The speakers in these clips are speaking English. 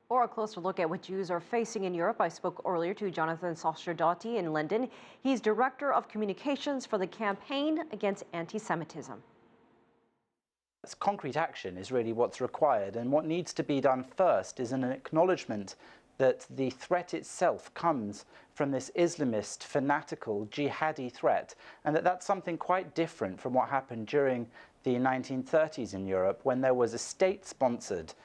Or a closer look at what Jews are facing in Europe. I spoke earlier to Jonathan Sacerdoti in London. He's Director of Communications for the Campaign Against Antisemitism. Concrete action is really what's required, and what needs to be done first is an acknowledgement that the threat itself comes from this Islamist, fanatical, jihadi threat, and that's something quite different from what happened during the 1930s in Europe, when there was a state-sponsored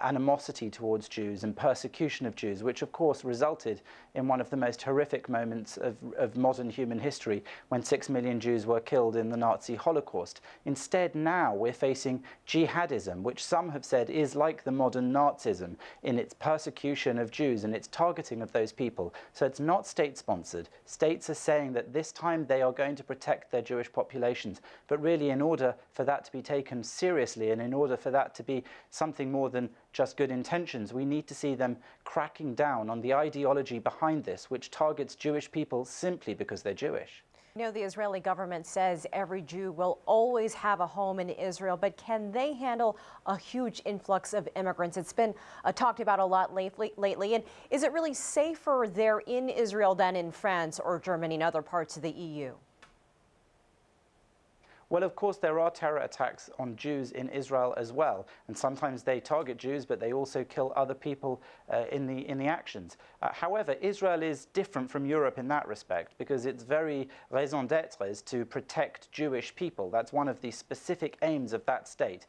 animosity towards Jews and persecution of Jews, which of course resulted in one of the most horrific moments of modern human history, when 6 million Jews were killed in the Nazi Holocaust. Instead, now we're facing jihadism, which some have said is like the modern Nazism in its persecution of Jews and its targeting of those people. So it's not state-sponsored. States are saying that this time they are going to protect their Jewish populations, but really in order for that to be taken seriously and in order for that to be something more than just good intentions, we need to see them cracking down on the ideology behind this, which targets Jewish people simply because they're Jewish. You know, the Israeli government says every Jew will always have a home in Israel, but can they handle a huge influx of immigrants? It's been talked about a lot lately. And is it really safer there in Israel than in France or Germany and other parts of the EU? Well, of course, there are terror attacks on Jews in Israel as well, and sometimes they target Jews, but they also kill other people in the actions. However, Israel is different from Europe in that respect, because its very raison d'être is to protect Jewish people. That's one of the specific aims of that state.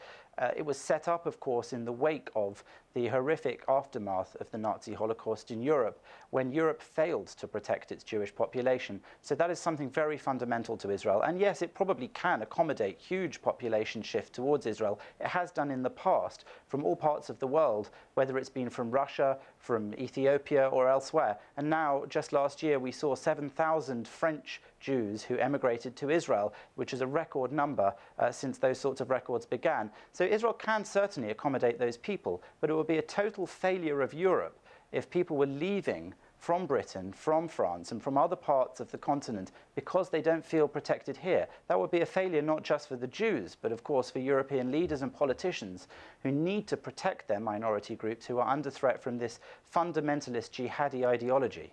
It was set up, of course, in the wake of the horrific aftermath of the Nazi Holocaust in Europe, when Europe failed to protect its Jewish population. So that is something very fundamental to Israel. And yes, it probably can accommodate huge population shift towards Israel. It has done in the past from all parts of the world, whether it's been from Russia, from Ethiopia or elsewhere. And now, just last year, we saw 7,000 French Jews who emigrated to Israel, which is a record number since those sorts of records began. So Israel can certainly accommodate those people, but it would be a total failure of Europe if people were leaving from Britain, from France, and from other parts of the continent because they don't feel protected here. That would be a failure not just for the Jews, but of course for European leaders and politicians who need to protect their minority groups who are under threat from this fundamentalist jihadi ideology.